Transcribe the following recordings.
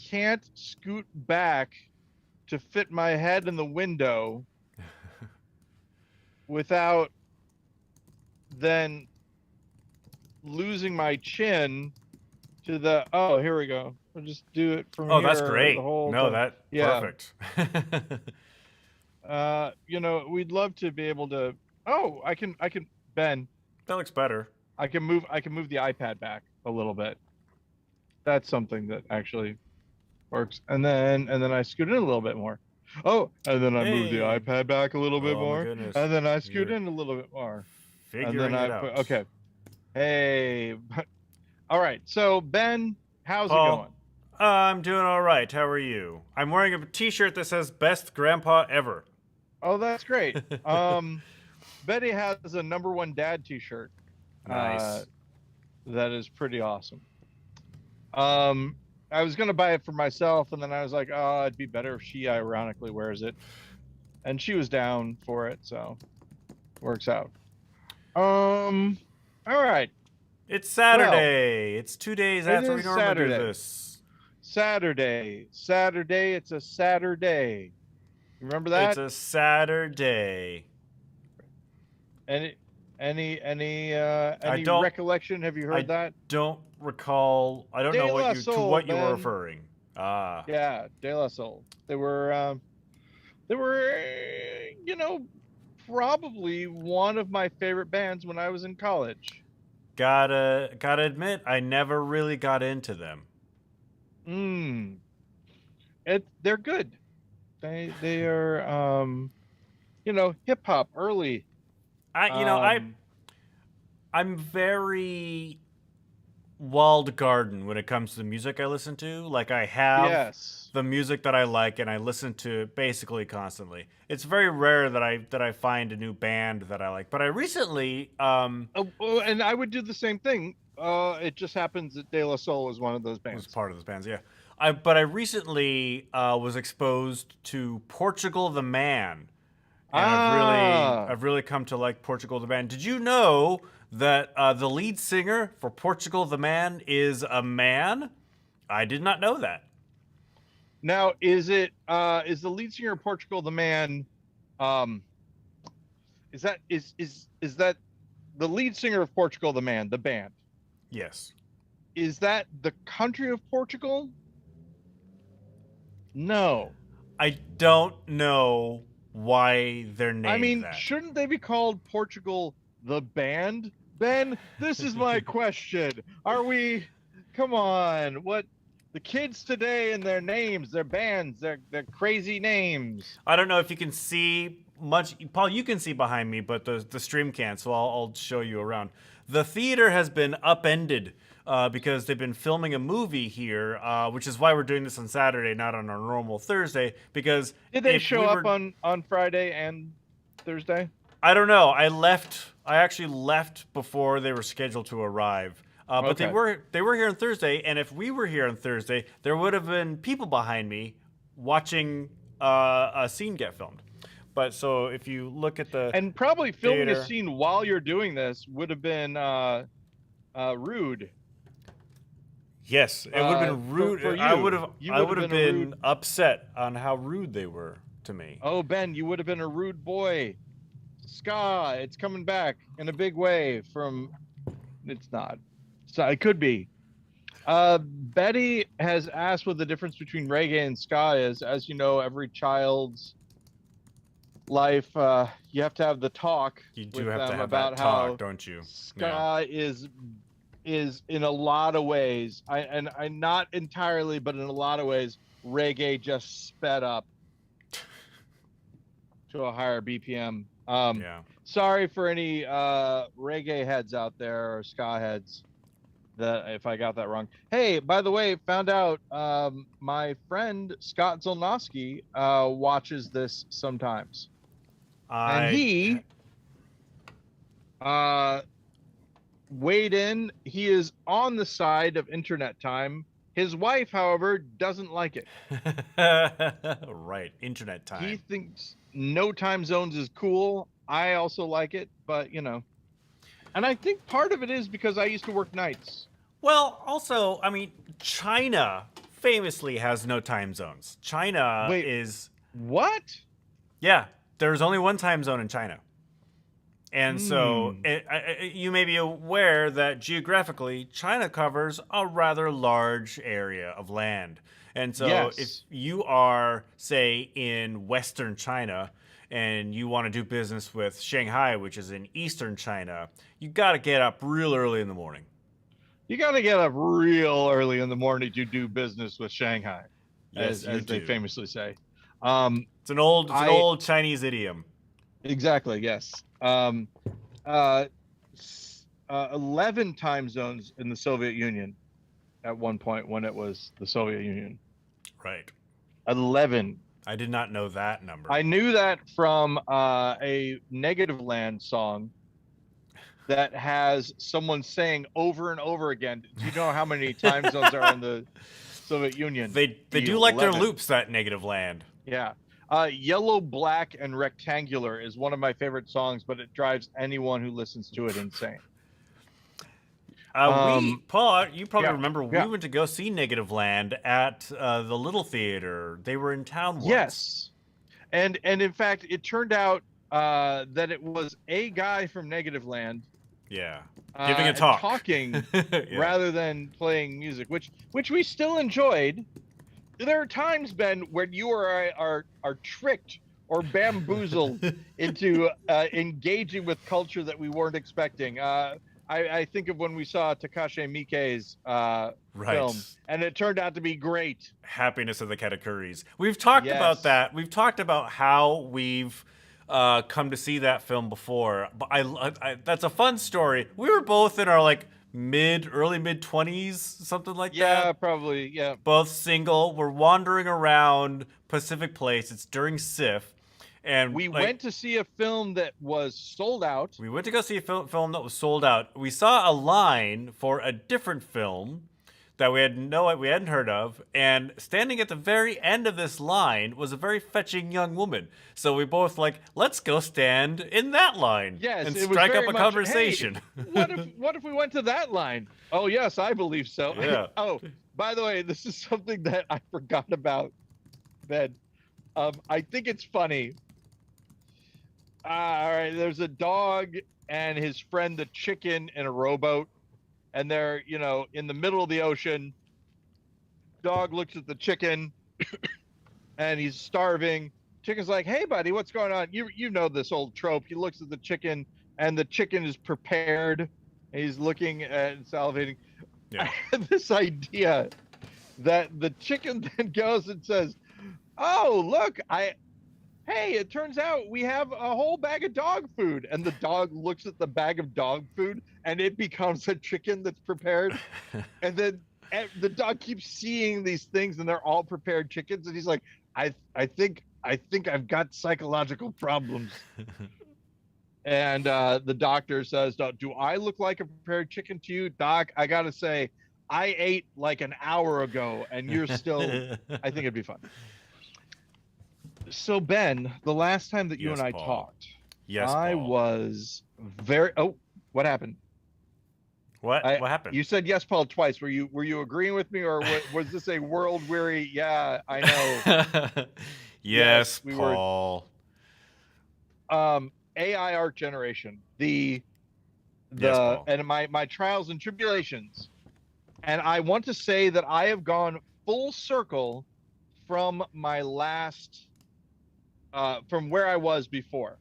can't scoot back to fit my head in the window without then losing my chin to the, oh, here we go. We'll just do it from Oh, here that's great. the whole No, time. that Yeah. perfect. You know, we'd love to be able to, oh, I can, Ben, That looks better. I can move the iPad back a little bit. That's something that actually works. And then I scoot in a little bit more. Oh, and then I move the Hey. iPad back a little bit Oh my more. goodness. And then I scoot You're in a little bit more. And then figuring it I put, out. okay. Hey. All right. So Ben, how's it Paul, going? I'm doing all right. How are you? I'm wearing a T-shirt that says "Best Grandpa Ever." Oh, that's great. Betty has a #1 dad t-shirt. Nice. That is pretty awesome. I was gonna buy it for myself, and then I was like, oh, it'd be better if she ironically wears it. And she was down for it, so works out. All right. It's Well, Saturday. It's 2 days it after we is normally do Saturday. this. Saturday. It's a Saturday. Remember It's that? a Saturday. Any don't. recollection? Have you heard I that? don't recall. I don't know De what La you to Soul, what you were Ben. referring. Ah. Yeah, De La Soul. They were, you know, probably one of my favorite bands when I was in college. Gotta admit, I never really got into them. They're good. They are, you know, hip hop early. Um, I'm very walled garden when it comes to the music I listen to. Like I have yes. the music that I like and I listen to basically constantly. It's very rare that I find a new band that I like. But I recently Oh, and I would do the same thing. It just happens that De La Soul is one of those was bands. part of those bands, yeah. I recently was exposed to Portugal the Man, and Ah, I've really come to like Portugal the Man. Did you know that the lead singer for Portugal the Man is a man? I did not know that. now is the lead singer of Portugal the Man? Um, is that the lead singer of Portugal the Man, the band? Yes. Is that the country of Portugal? No. I don't know why they're named I mean, that. shouldn't they be called Portugal the Band? Ben, this is my question. Are we, come on, what, the kids today and their names, their bands, their crazy names. I don't know if you can see much. Paul, you can see behind me, but the stream can't, so I'll show you around. The theater has been upended because they've been filming a movie here, which is why we're doing this on Saturday, not on our normal Thursday. Because Did they if show we up were, on Friday and Thursday? I don't know. I actually left before they were scheduled to arrive. But Okay. they were here on Thursday, and if we were here on Thursday, there would have been people behind me watching a scene get filmed. But so if you look at the And probably filming theater, a scene while you're doing this would have been rude. yes, it would have been rude. For you. I would have You I would would have have been a been rude. upset on how rude they were to me. Oh, Ben, you would have been a rude boy. Ska, it's coming back in a big way from, it's not. So it could be. Betty has asked what the difference between reggae and ska is. As you know, every child's life, you have to have the talk You do with have to them have about that how talk, don't you? ska is in a lot of ways, I not entirely, but in a lot of ways, reggae just sped up to a higher BPM. Yeah. Sorry for any reggae heads out there or ska heads that if I got that wrong. Hey, by the way, found out my friend Scott Zolnowski watches this sometimes, and I he weighed in. He is on the side of internet time. His wife, however, doesn't like it. right, internet time. He thinks no time zones is cool. I also like it, but you know. And I think part of it is because I used to work nights. Well, also, I mean, China famously has no time zones. China Wait. is What? yeah. There's only one time zone in China. And so Hmm. you may be aware that geographically, China covers a rather large area of land. And so if Yes. you are, say, in Western China and you want to do business with Shanghai, which is in Eastern China, you got to get up real early in the morning. You got to get up real early in the morning to do business with Shanghai, Yes, you as they do. famously say. Um, It's an I old Chinese idiom. exactly, yes. Uh, 11 time zones in the Soviet Union at one point when it was the Soviet Union. Right. 11. I did not know that number. I knew that from a Negative Land song that has someone saying over and over again. Do you know how many time zones are in the Soviet Union? They do like their 11. loops, that Negative Land. Yeah. Yellow, Black, and Rectangular is one of my favorite songs, but it drives anyone who listens to it insane. Paul, you probably Yeah, remember we yeah. went to go see Negative Land at the Little Theater. They were in town once. Yes. And in fact, it turned out that it was a guy from Negative Land Yeah, giving a talk. talking Yeah. rather than playing music, which we still enjoyed. There are times, Ben, when you are tricked or bamboozled into engaging with culture that we weren't expecting. I think of when we saw Takashi Miike's Right. film, and it turned out to be great. Happiness of the Katakuris. We've talked about Yes. that. We've talked about how we've come to see that film before. But I that's a fun story. We were both in our like early mid 20s, something like that. Yeah, probably. Yeah. Both single. We're wandering around Pacific Place. It's during SIF. And We went to see a film that was sold out. We went to go see a film that was sold out. We saw a line for a different film that we hadn't heard of, and standing at the very end of this line was a very fetching young woman. So we both like, let's go stand in that line Yes, and it was strike very up a much, conversation. Hey, what if we went to that line? Oh yes, I believe so. Yeah. Oh, by the way, this is something that I forgot about, Ben. I think it's funny. All right, there's a dog and his friend the chicken in a rowboat, and they're, in the middle of the ocean. Dog looks at the chicken and he's starving. Chicken's like, "Hey buddy, what's going on?" You know this old trope. He looks at the chicken and the chicken is prepared. And he's looking and salivating. Yeah. I had this idea that the chicken then goes and says, "Oh, look, hey, it turns out we have a whole bag of dog food." And the dog looks at the bag of dog food and it becomes a chicken that's prepared. And then the dog keeps seeing these things and they're all prepared chickens. And he's like, I think I've got psychological problems. And the doctor says, "Do I look like a prepared chicken to you, Doc? I got to say, I ate like an hour ago and you're still," I think it'd be fun. So Ben, the last time that you Yes, and I Paul. talked, Yes, I Paul. was very. Oh, what happened? What happened? You said yes, Paul, twice. Were you agreeing with me, or was this a world weary? Yeah, I know. Yes, we Paul. AI art generation. The Yes, Paul. and my trials and tribulations, and I want to say that I have gone full circle from my last. From where I was before.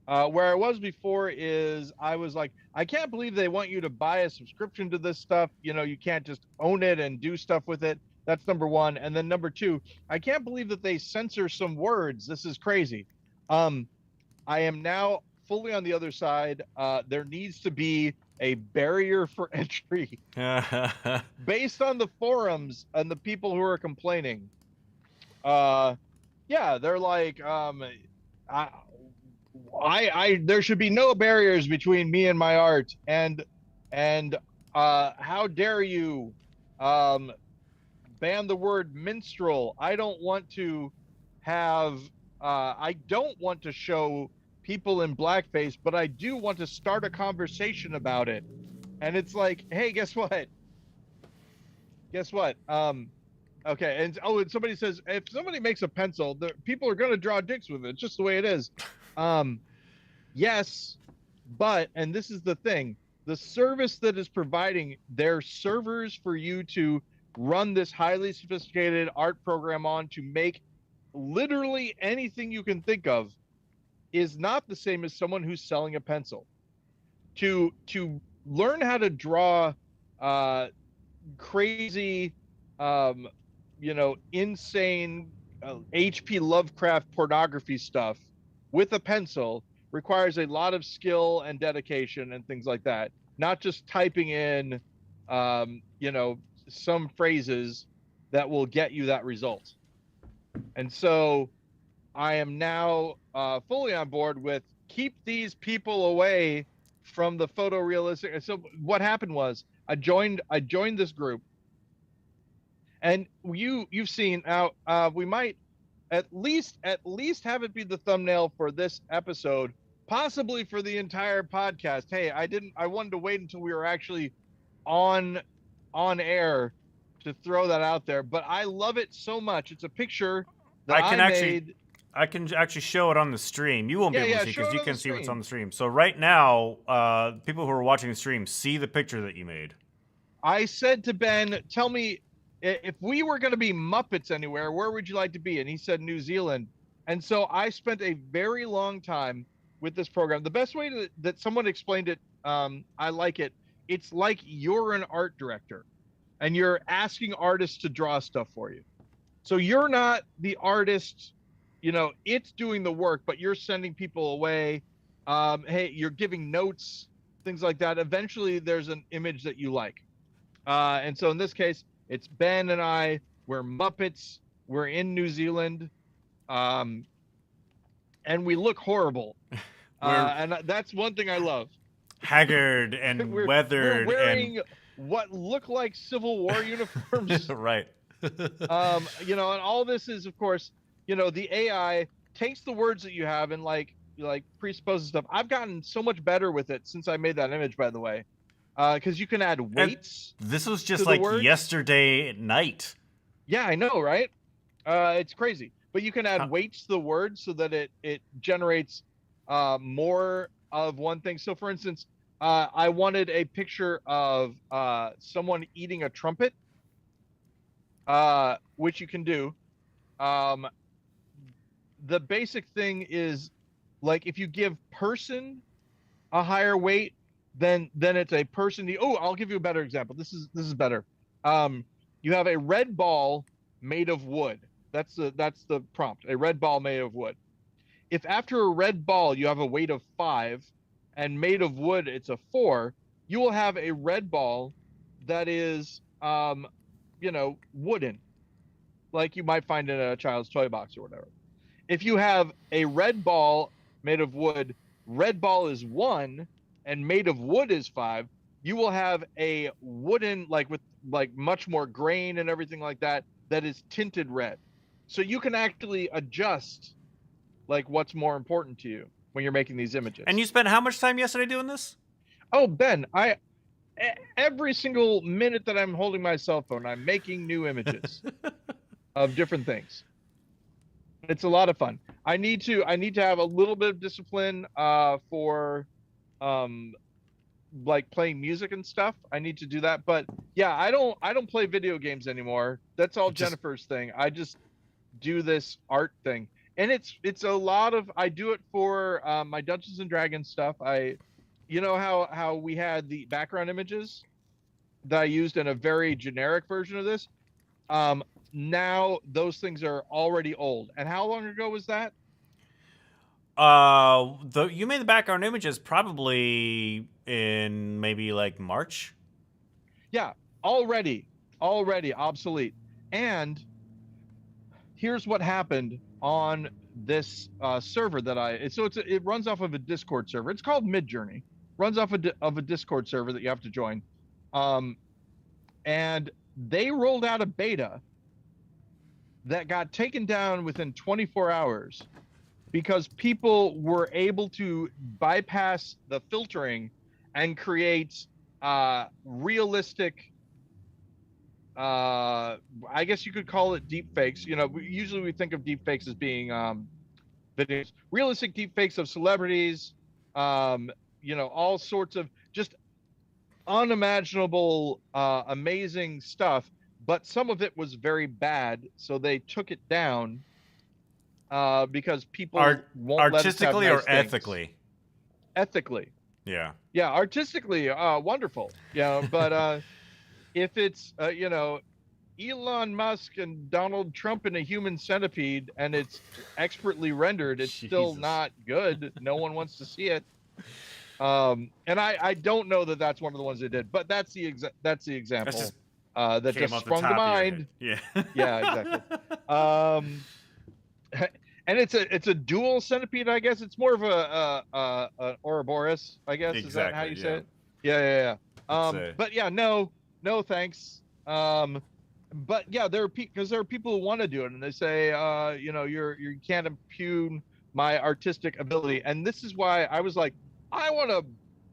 Where I was before is I was like, I can't believe they want you to buy a subscription to this stuff. You can't just own it and do stuff with it. That's number one. And then number two, I can't believe that they censor some words. This is crazy. I am now fully on the other side. There needs to be a barrier for entry based on the forums and the people who are complaining. Yeah, they're like, there should be no barriers between me and my art, and how dare you ban the word minstrel? I don't want to show people in blackface, but I do want to start a conversation about it. And it's like, hey, guess what? Okay, and somebody says if somebody makes a pencil, the people are going to draw dicks with it. It's just the way it is. Um, yes, but and this is the thing: the service that is providing their servers for you to run this highly sophisticated art program on to make literally anything you can think of is not the same as someone who's selling a pencil. To learn how to draw uh, crazy, um, insane H.P. Lovecraft pornography stuff with a pencil requires a lot of skill and dedication and things like that. Not just typing in, some phrases that will get you that result. And so I am now fully on board with keep these people away from the photorealistic. So what happened was I joined this group, and you've seen now. We might at least have it be the thumbnail for this episode, possibly for the entire podcast. Hey, I wanted to wait until we were actually on on air to throw that out there, but I love it so much. It's a picture that I can I actually made. I can actually show it on the stream. You won't be Yeah, able to yeah, see show because it you on can the see what's on stream. the stream. So right now, people who are watching the stream see the picture that you made. I said to Ben, tell me if we were going to be Muppets anywhere, where would you like to be? And he said New Zealand. And so I spent a very long time with this program. The best way that someone explained it, I like it. It's like you're an art director and you're asking artists to draw stuff for you. So you're not the artist, it's doing the work, but you're sending people away. Hey, you're giving notes, things like that. Eventually, there's an image that you like. And so in this case, it's Ben and I. We're Muppets. We're in New Zealand, um, and we look horrible. We're And that's one thing I love. haggard and we're weathered and wearing what look like Civil War uniforms. right. And all this is, of course, the AI takes the words that you have and like presupposes stuff. I've gotten so much better with it since I made that image, by the way, because you can add And weights this was to just the like words. yesterday at night. Yeah, I know, right? It's crazy, but you can add How, weights to the word so that it generates more of one thing. So, for instance, I wanted a picture of someone eating a trumpet, which you can do. Um, the basic thing is like if you give person a higher weight, then it's a person. Oh, I'll give you a better example. This is better. Um, you have a red ball made of wood. That's the prompt. A red ball made of wood. If after a red ball you have a weight of 5 and made of wood it's a 4, you will have a red ball that is wooden, like you might find in a child's toy box or whatever. If you have a red ball made of wood, red ball is 1 and made of wood is 5, you will have a wooden, like with like much more grain and everything like that, that is tinted red. So you can actually adjust like what's more important to you when you're making these images. and you spent how much time yesterday doing this? Oh, Ben, every single minute that I'm holding my cell phone, I'm making new images of different things. It's a lot of fun. I need to have a little bit of discipline for like playing music and stuff. I need to do that. But yeah, I don't play video games anymore. That's all Jennifer's thing. I just do this art thing. And it's a lot of I do it for my Dungeons and Dragons stuff. How we had the background images that I used in a very generic version of this. Now those things are already old. And how long ago was that? You made the background images probably in maybe like March. Yeah, already obsolete. And here's what happened on this server that it runs off of a Discord server. It's called Midjourney. Runs off of a Discord server that you have to join. And they rolled out a beta that got taken down within 24 hours because people were able to bypass the filtering and create realistic I guess you could call it deep fakes. You know, usually we think of deep fakes as being videos, realistic deep fakes of celebrities, um, you know, all sorts of just unimaginable, amazing stuff. But some of it was very bad, so they took it down because people won't let us have Artistically or nice things. ethically? Ethically, Yeah. yeah, artistically, wonderful, yeah, but if it's you know, Elon Musk and Donald Trump in a human centipede and it's expertly rendered, it's still Jesus. not good. No one wants to see it. And I don't know that that's one of the ones they did, but that's the That just example that came just off the sprung to top of your head. mind. Yeah. Yeah, exactly. Um, and it's a dual centipede, I guess. It's more of a Ouroboros, I guess. Is that how Exactly. you say Yeah. it? Yeah. It's a. But yeah, no, thanks. But yeah, because there are people who want to do it, and they say, you know, you can't impugn my artistic ability, and this is why I was like, I want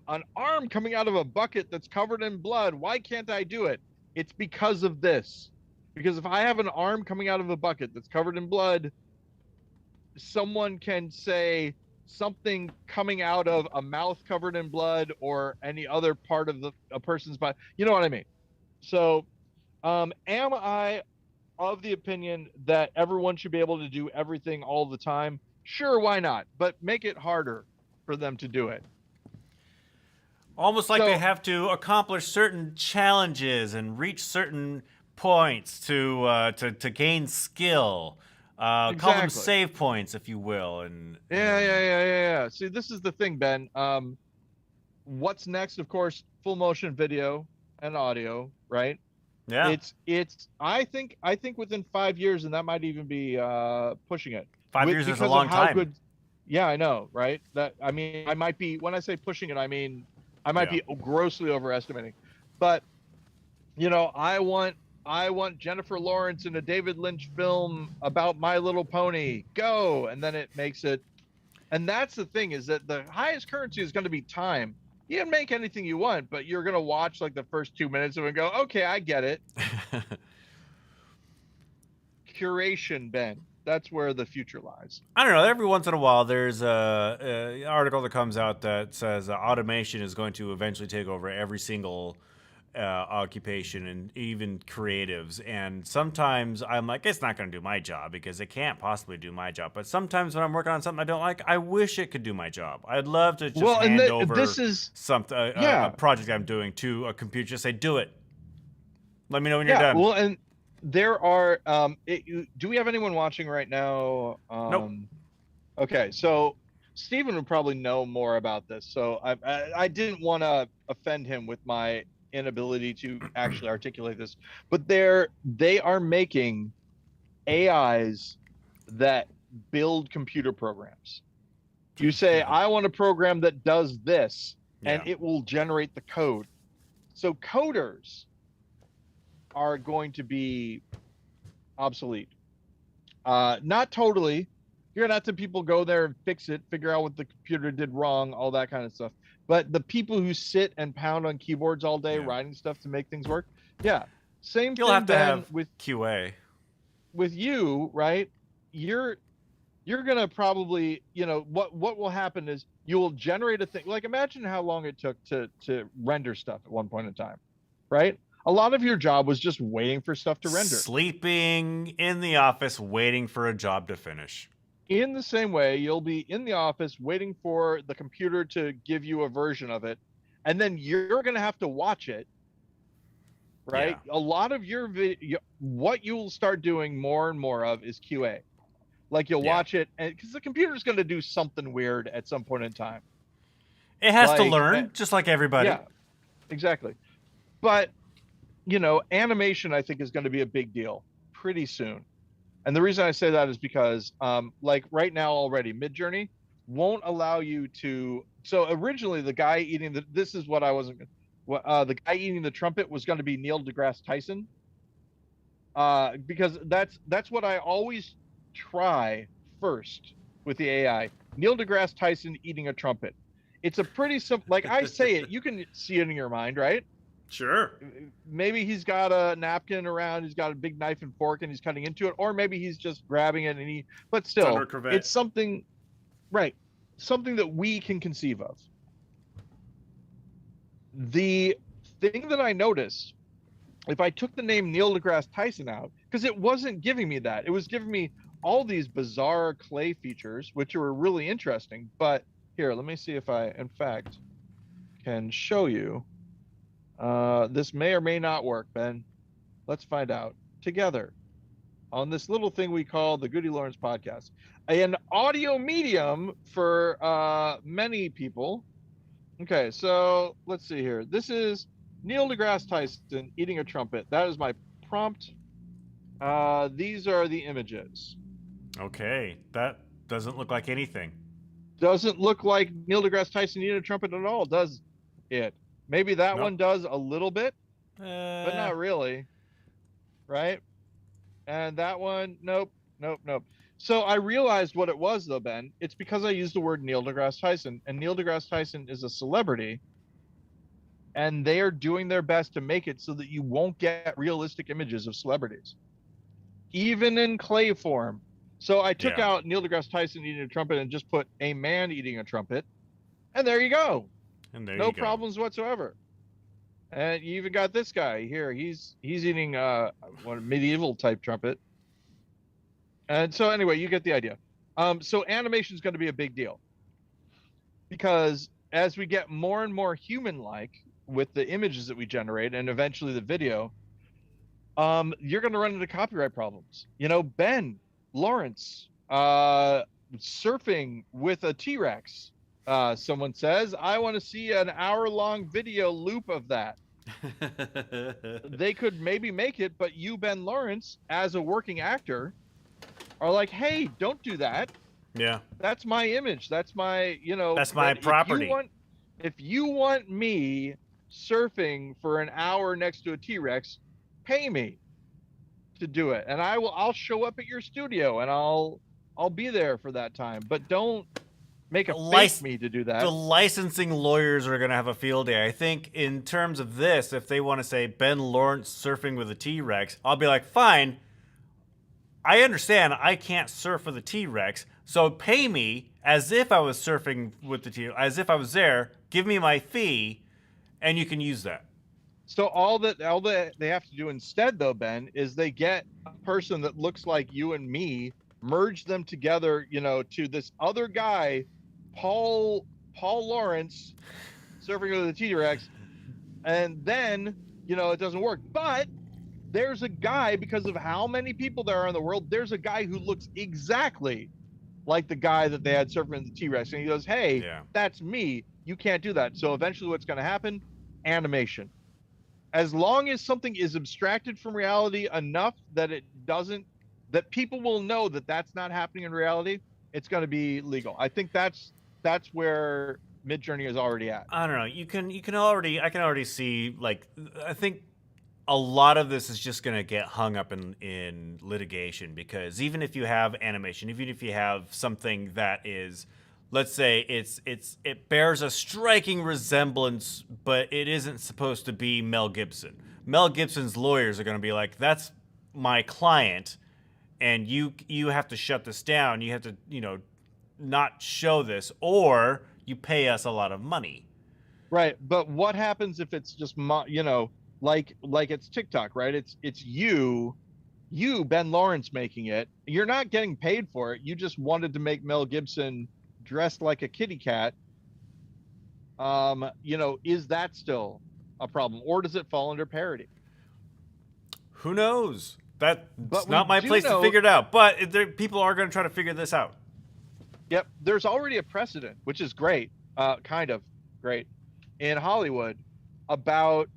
an arm coming out of a bucket that's covered in blood. Why can't I do it? It's because of this. Because if I have an arm coming out of a bucket that's covered in blood, someone can say something coming out of a mouth covered in blood or any other part of a person's body. You know what I mean? So, am I of the opinion that everyone should be able to do everything all the time? Sure, why not? But make it harder for them to do it. Almost like they So, have to accomplish certain challenges and reach certain points to gain skill. Call them exactly. save points, if you will, and Yeah. See, this is the thing, Ben. What's next? Of course, full motion video and audio, right? yeah, I think within 5 years, and that might even be pushing it, 5 years is a because of long how time. good. Yeah, I know, right? That I mean, I might be when I say pushing it, I mean I might Yeah. be grossly overestimating. But you know, I want Jennifer Lawrence in a David Lynch film about My Little Pony. Go, and then it makes it. And that's the thing, is that the highest currency is going to be time. You can make anything you want, but you're going to watch like the first 2 minutes of it and go, okay, I get it. Curation, Ben. That's where the future lies. I don't know. Every once in a while, there's a article that comes out that says automation is going to eventually take over every single occupation and even creatives. And sometimes I'm like, it's not going to do my job because it can't possibly do my job. But sometimes when I'm working on something I don't like, I wish it could do my job. I'd love to just Well, and hand over this is, something, a yeah, project I'm doing to a computer, just say, do it. Let me know when you're yeah. done. Well, and there are, do we have anyone watching right now? Nope. Okay, so Stephen would probably know more about this. So I didn't want to offend him with my inability to actually articulate this, but they are making AIs that build computer programs. You say, I want a program that does this, and Yeah. it will generate the code. So coders are going to be obsolete. Not totally. You're gonna have to people go there and fix it, figure out what the computer did wrong, all that kind of stuff. But the people who sit and pound on keyboards all day Yeah. writing stuff to make things work, yeah. Same You'll thing, have to Ben, have with QA. you, right? You're you're gonna probably, you know, what will happen is you will generate a thing. Like, imagine how long it took to render stuff at one point in time, right? A lot of your job was just waiting for stuff to render. Sleeping in the office, waiting for a job to finish. In the same way, you'll be in the office waiting for the computer to give you a version of it, and then you're going to have to watch it, Yeah. right? A lot of what you'll start doing more and more of is QA. Like, you'll Yeah. watch it, and because the computer's going to do something weird at some point in time. It has to Like, learn, just like everybody. yeah, exactly. But, you know, animation, I think, is going to be a big deal pretty soon. And the reason I say that is because, like right now already, Midjourney won't allow you to. So originally, the guy eating this is what I wasn't. The guy eating the trumpet was going to be Neil deGrasse Tyson, because that's what I always try first with the AI. Neil deGrasse Tyson eating a trumpet. It's a pretty simple. Like I say it, you can see it in your mind, right? Sure. Maybe he's got a napkin around, he's got a big knife and fork and he's cutting into it, or maybe he's just grabbing it and but still, it's something, right? Something that we can conceive of. The thing that I noticed, if I took the name Neil deGrasse Tyson out, because it wasn't giving me that, it was giving me all these bizarre clay features, which were really interesting. But here, let me see if I, in fact, can show you. This may or may not work, Ben. Let's find out together on this little thing we call the GudeLaurance podcast, an audio medium for many people. Okay, so let's see here. This is Neil deGrasse Tyson eating a trumpet. That is my prompt. These are the images. Okay, that doesn't look like anything. Doesn't look like Neil deGrasse Tyson eating a trumpet at all, does it? Maybe that one does a little bit, but not really, right? And that one, nope. So I realized what it was, though, Ben. It's because I used the word Neil deGrasse Tyson, and Neil deGrasse Tyson is a celebrity, and they are doing their best to make it so that you won't get realistic images of celebrities, even in clay form. So I took out Neil deGrasse Tyson eating a trumpet and just put a man eating a trumpet, and there you go. And there no you go. problems whatsoever. And you even got this guy here. He's eating a medieval type trumpet. And so anyway, you get the idea. So animation is going to be a big deal, because as we get more and more human-like with the images that we generate and eventually the video, you're going to run into copyright problems. You know, Ben Lawrence surfing with a T-Rex. Someone says, I want to see an hour-long video loop of that. They could maybe make it, but you, Ben Lawrence, as a working actor, are like, hey, don't do that. Yeah. That's my image. That's my, that's my property. If you want me surfing for an hour next to a T-Rex, pay me to do it. And I'll show up at your studio and I'll be there for that time. But don't make a fake me to do that. The licensing lawyers are going to have a field day. I think in terms of this, if they want to say Ben Lawrence surfing with a T-Rex, I'll be like, fine. I understand I can't surf with a T-Rex, so pay me as if I was surfing with the T-Rex, as if I was there. Give me my fee, and you can use that. So all that they have to do instead, though, Ben, is they get a person that looks like you and me, merge them together, to this other guy, Paul Lawrence, surfing with a T-Rex, and then it doesn't work. But there's a guy, because of how many people there are in the world, there's a guy who looks exactly like the guy that they had surfing the T-Rex. And he goes, hey, that's me. You can't do that. So eventually what's going to happen? Animation. As long as something is abstracted from reality enough that that people will know that that's not happening in reality, it's going to be legal. I think that's where Midjourney is already at. I don't know. I can already see, I think a lot of this is just going to get hung up in litigation, because even if you have animation, even if you have something that is, let's say it bears a striking resemblance, but it isn't supposed to be Mel Gibson. Mel Gibson's lawyers are going to be like, that's my client, and you have to shut this down. You have to, not show this, or you pay us a lot of money. Right. But what happens if it's just, like it's TikTok, right? It's you, Ben Lawrence, making it. You're not getting paid for it. You just wanted to make Mel Gibson dressed like a kitty cat. Is that still a problem, or does it fall under parody? Who knows? That's not my place to figure it out. But people are going to try to figure this out. Yep. There's already a precedent, which is great, kind of great, in Hollywood about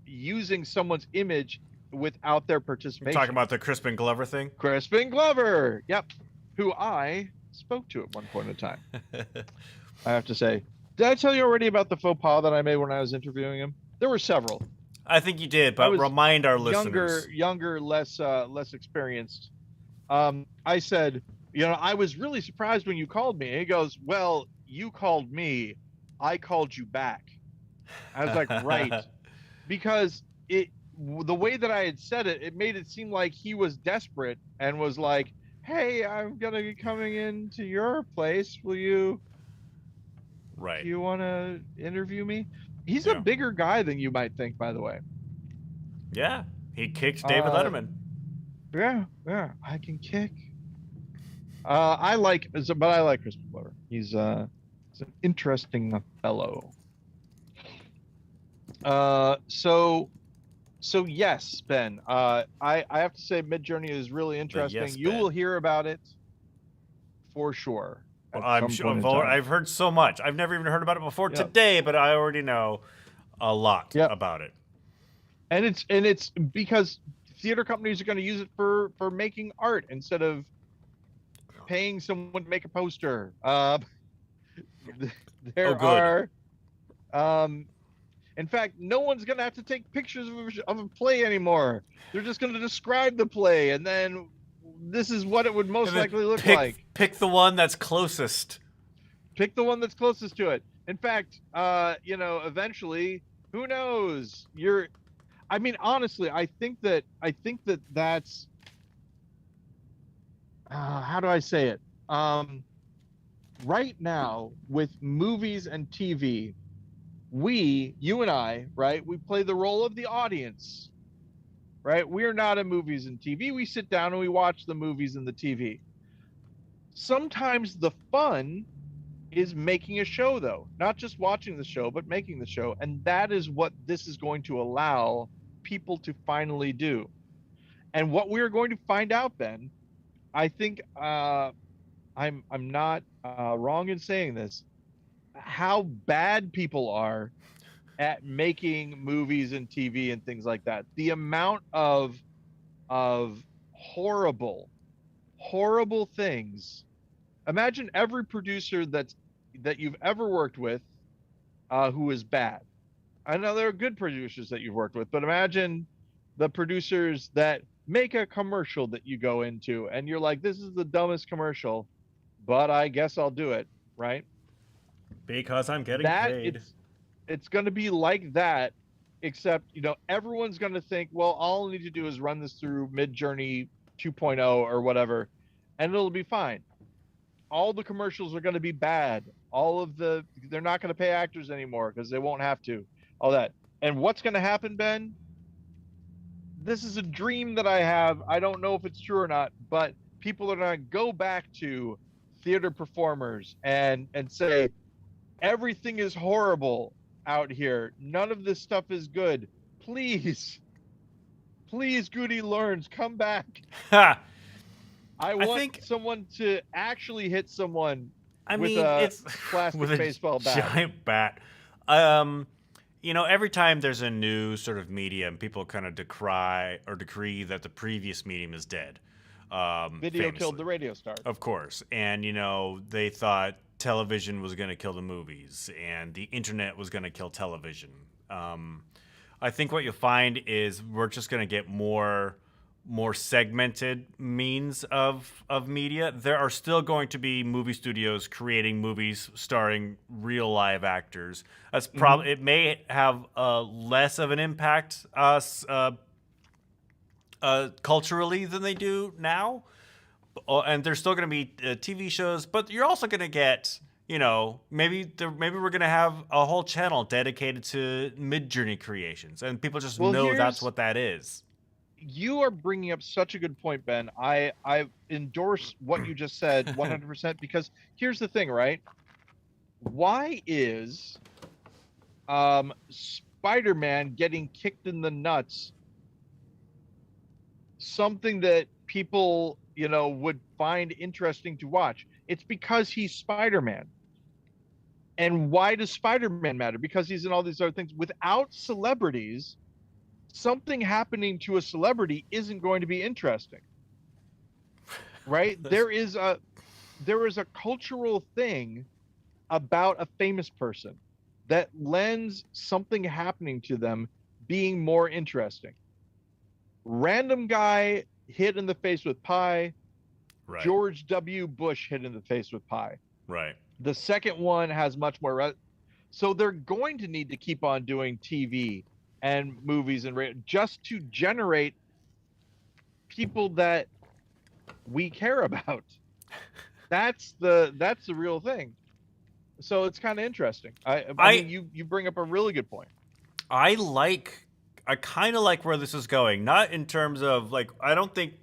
using someone's image without their participation. Talking about the Crispin Glover thing? Crispin Glover, yep, who I spoke to at one point in time. I have to say, did I tell you already about the faux pas that I made when I was interviewing him? There were several. I think you did, but remind our listeners. Younger, less experienced. I said, I was really surprised when you called me. And he goes, well, you called me, I called you back. I was like, right. because the way that I had said it, it made it seem like he was desperate and was like, "Hey, I'm gonna be coming into your place. Do Right. you want to interview me?" He's a Yeah. bigger guy than you might think, by the way. Yeah. He kicked David Uh, Letterman. yeah, I can kick. I like, but I like Crispin Glover. He's an interesting fellow. Uh, so so yes, Ben. I have to say, Midjourney is really The interesting. yes You will Ben. hear about it for sure Well, at some point in time. I've heard so much. I've never even heard about it before Yep. today, but I already know a lot Yep. about it. And it's because theater companies are going to use it for making art instead of paying someone to make a poster. Oh, There good. are, um, in fact, no one's going to have to take pictures of a play anymore. They're just going to describe the play, and then this is what it would most And then likely look like. pick the one that's closest. Pick the one that's closest to it. In fact, eventually, who knows? I mean, honestly, I think that that's how do I say it? Right now with movies and TV, you and I, right? We play the role of the audience, right? We're not in movies and TV. We sit down and we watch the movies and the TV. Sometimes the fun is making a show, though, not just watching the show, but making the show. And that is what this is going to allow people to finally do. And what we're going to find out, Ben, I think I'm not wrong in saying this, how bad people are at making movies and TV and things like that. The amount of horrible, horrible things. Imagine every producer that you've ever worked with who is bad. I know there are good producers that you've worked with, but imagine the producers that make a commercial that you go into and you're like, this is the dumbest commercial, but I guess I'll do it, right? Because I'm getting That paid. it's going to be like that, except everyone's going to think, well, all I need to do is run this through Midjourney 2.0 or whatever, and it'll be fine. All the commercials are going to be bad. They're not going to pay actors anymore because they won't have to. All that. And what's going to happen, Ben? This is a dream that I have. I don't know if it's true or not, but people are going to go back to theater performers and say everything is horrible out here. None of this stuff is good. Please, please, GudeLaurance, come back. Ha! I I want think someone to actually hit someone I with mean a it's plastic with a baseball bat. giant bat. Every time there's a new sort of medium, people kind of decree that the previous medium is dead. Video Famously. killed the radio star. Of course. And, they thought television was going to kill the movies and the internet was going to kill television. I think what you'll find is we're just going to get more segmented means of media. There are still going to be movie studios creating movies starring real live actors. That's probably It may have less of an impact culturally than they do now. And there's still going to be TV shows, but you're also going to get, maybe we're going to have a whole channel dedicated to Midjourney creations, and people just know that's what that is. You are bringing up such a good point, Ben. I endorse what you just said 100% because here's the thing, right? Why is Spider-Man getting kicked in the nuts something that people would find interesting to watch? It's because he's Spider-Man. And why does Spider-Man matter? Because he's in all these other things. Without celebrities, something happening to a celebrity isn't going to be interesting, right? There is a cultural thing about a famous person that lends something happening to them being more interesting. Random guy hit in the face with pie. Right. George W. Bush hit in the face with pie. Right. The second one has much more. So they're going to need to keep on doing TV and movies and just to generate people that we care about. That's the real thing. So it's kind of interesting. I I mean, you bring up a really good point. I like I kind of like where this is going. Not in terms of like I don't think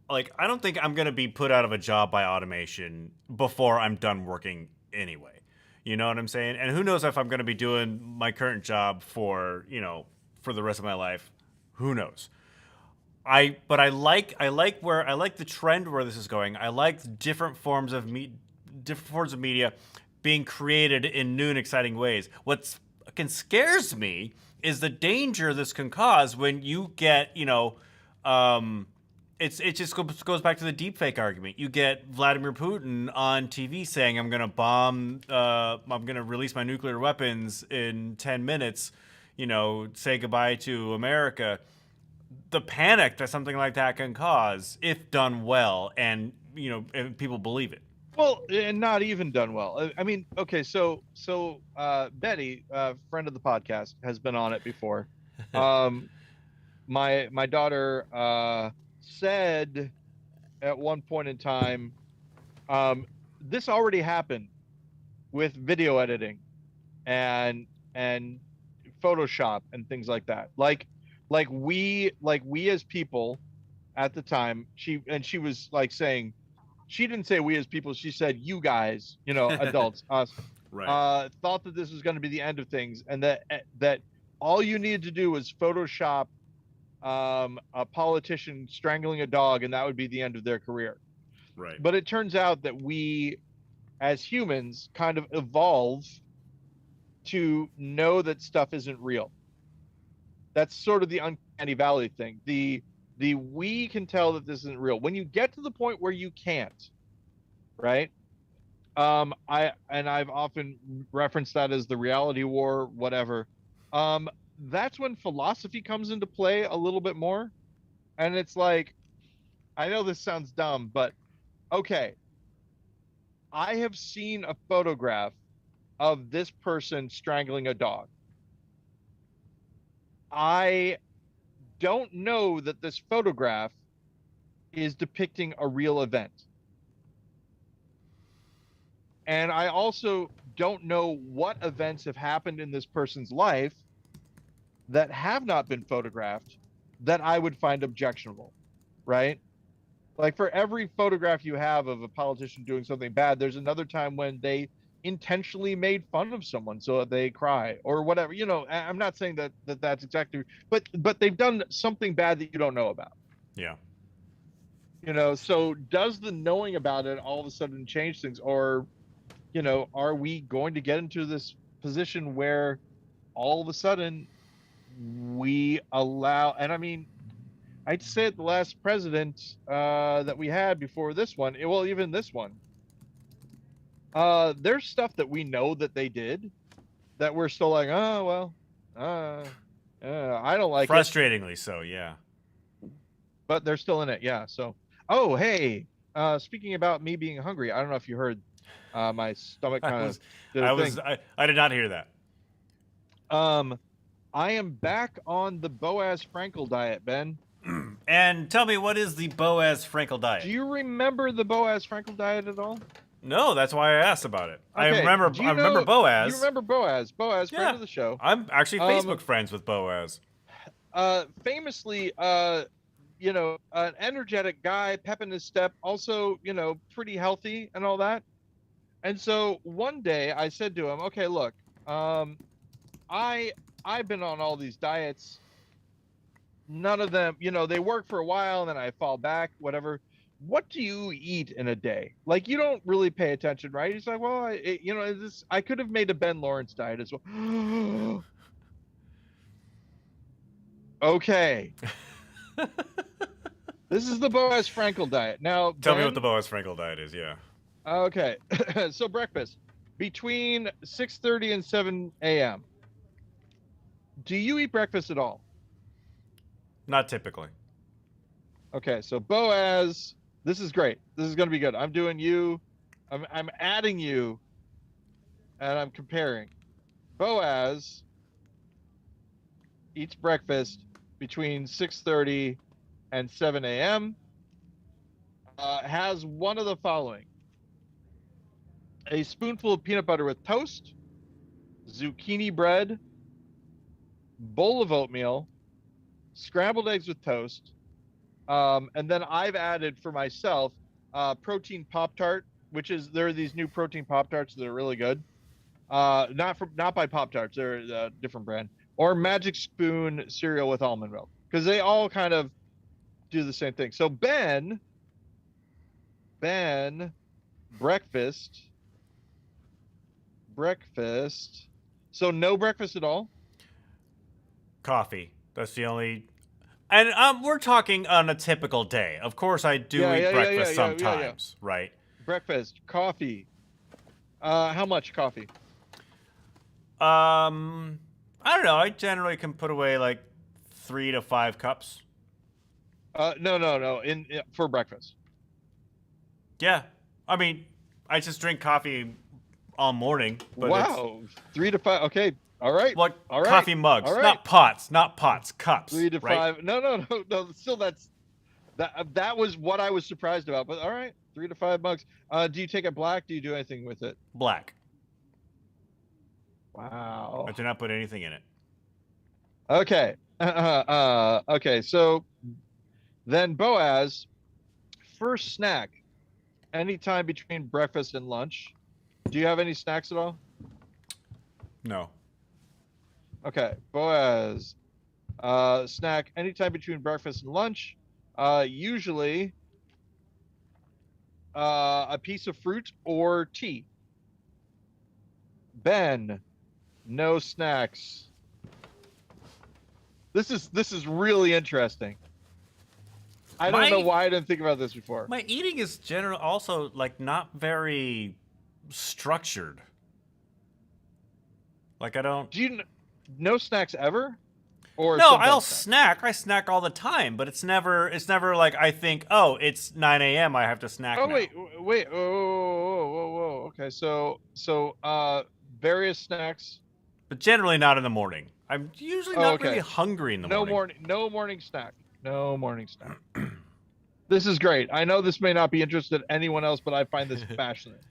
I'm going to be put out of a job by automation before I'm done working anyway. You know what I'm saying? And who knows if I'm going to be doing my current job for, for the rest of my life. Who knows? I like the trend where this is going. I like different forms of media being created in new and exciting ways. What scares me is the danger this can cause when you get, it just goes back to the deepfake argument. You get Vladimir Putin on TV saying, I'm gonna release my nuclear weapons in 10 minutes, say goodbye to America. The panic that something like that can cause, if done well, and if people believe it. Well, and not even done well. I mean, okay, Betty, friend of the podcast, has been on it before. Um, my daughter said at one point in time, this already happened with video editing and Photoshop and things like that. Like we as people at the time, she was like saying, she didn't say we as people, she said you guys, adults, us, Right. thought that this was going to be the end of things, and that all you needed to do was Photoshop a politician strangling a dog, and that would be the end of their career. Right. But it turns out that we as humans kind of evolve to know that stuff isn't real. That's sort of the uncanny valley thing. The we can tell that this isn't real. When you get to the point where you can't, right? I've often referenced that as the reality war, whatever. That's when philosophy comes into play a little bit more. And it's like, I know this sounds dumb, but okay, I have seen a photograph of this person strangling a dog. I don't know that this photograph is depicting a real event. And I also don't know what events have happened in this person's life that have not been photographed that I would find objectionable, right? Like for every photograph you have of a politician doing something bad, there's another time when they intentionally made fun of someone so that they cry or whatever. I'm not saying that's exactly, but they've done something bad that you don't know about. Yeah. So does the knowing about it all of a sudden change things, or are we going to get into this position where all of a sudden we allow, and I mean, I'd say the last president that we had before this one, well, even this one, there's stuff that we know that they did that we're still like, oh, well, I don't like it. Frustratingly so, yeah. But they're still in it, yeah. So, oh, hey, speaking about me being hungry, I don't know if you heard, my stomach kind of did a thing. I did not hear that. I am back on the Boaz Frankel diet, Ben. And tell me, what is the Boaz Frankel diet? Do you remember the Boaz Frankel diet at all? No, that's why I asked about it. Okay. I remember Boaz. You remember Boaz? Boaz, Yeah. friend of the show. I'm actually Facebook friends with Boaz. Famously, an energetic guy, pep in his step, also, pretty healthy and all that. And so one day I said to him, okay, look, I've been on all these diets. None of them, they work for a while and then I fall back, whatever. What do you eat in a day? Like, you don't really pay attention, right? He's like, well, I could have made a Ben Lawrence diet as well. Okay. This is the Boaz Frankel diet. Now, Tell me what the Boaz Frankel diet is, yeah. Okay. So breakfast between 6:30 and 7 a.m. Do you eat breakfast at all? Not typically. Okay, so Boaz, this is great. This is going to be good. I'm doing you. I'm adding you, and I'm comparing. Boaz eats breakfast between 6:30 and 7 a.m. Has one of the following: a spoonful of peanut butter with toast, zucchini bread, bowl of oatmeal, scrambled eggs with toast, and then I've added for myself protein Pop Tart, which is there are these new protein Pop Tarts that are really good. Not by Pop Tarts, they're a different brand. Or Magic Spoon cereal with almond milk, because they all kind of do the same thing. So Ben, breakfast, breakfast. So no breakfast at all. Coffee. That's the only. And we're talking on a typical day. Of course, I do eat breakfast sometimes, right? Breakfast, coffee. How much coffee? I don't know. I generally can put away like 3 to 5 cups. No. For breakfast. Yeah, I mean, I just drink coffee all morning. But wow, 3 to 5. Okay, all right. What? All right. Coffee mugs, all right. not pots, cups. 3 to right? 5. No. Still, that was what I was surprised about. But all right, 3 to 5 mugs. Do you take it black? Do you do anything with it? Black. Wow. I do not put anything in it. Okay. Okay. So then Boaz, first snack, anytime between breakfast and lunch. Do you have any snacks at all? No. Okay. Boaz, snack anytime between breakfast and lunch. Usually a piece of fruit or tea. Ben, no snacks. This is really interesting. I don't know why I didn't think about this before. My eating is generally also like not very structured. Like I don't. Do you no snacks ever? Or no, I'll snack. I snack all the time, but it's never like I think, oh, it's 9 a.m. I have to snack. Oh now. wait, whoa. Okay, so various snacks, but generally not in the morning. I'm usually not really hungry in the morning. No morning snack. No morning snack. This is great. I know this may not be interested to anyone else, but I find this fascinating.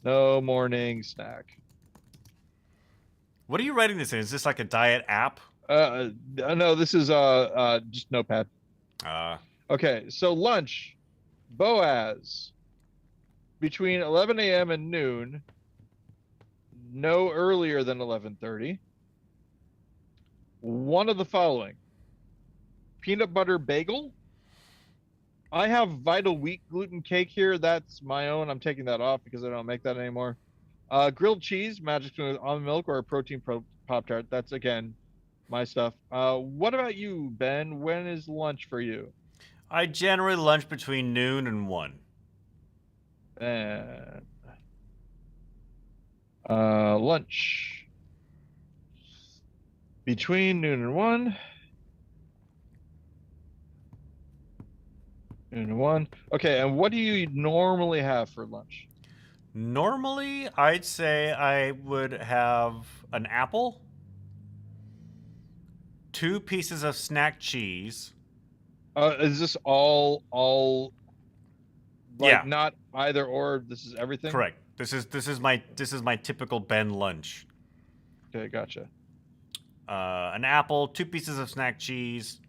No morning snack. What are you writing this in? Is this like a diet app? No, this is just Notepad. Okay, so lunch, Boaz, between 11 a.m. and noon, no earlier than 11:30. One of the following: peanut butter bagel. I have Vital Wheat gluten cake here. That's my own. I'm taking that off because I don't make that anymore. Grilled cheese, Magic Spoon with almond milk, or a protein Pop Tart. That's again my stuff. What about you, Ben? When is lunch for you? I generally lunch between noon and 1. And lunch between noon and 1. Noon and 1. Okay, and what do you normally have for lunch? Normally, I'd say I would have an apple, 2 pieces of snack cheese. Is this all like yeah. not either or? This is everything? Correct. This is my typical Ben lunch. Okay, gotcha. An apple, 2 pieces of snack cheese,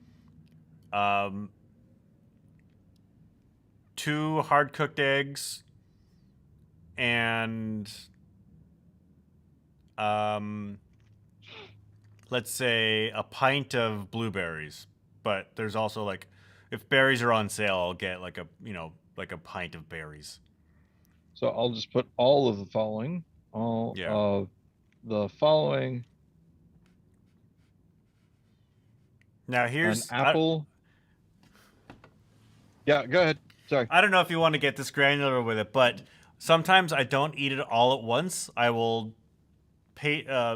2 hard cooked eggs, and let's say a pint of blueberries. But there's also like, if berries are on sale, I'll get like a pint of berries. So I'll just put all of the following. All of the following. Now here's an apple. Yeah, go ahead. Sorry. I don't know if you want to get this granular with it, but sometimes I don't eat it all at once. I will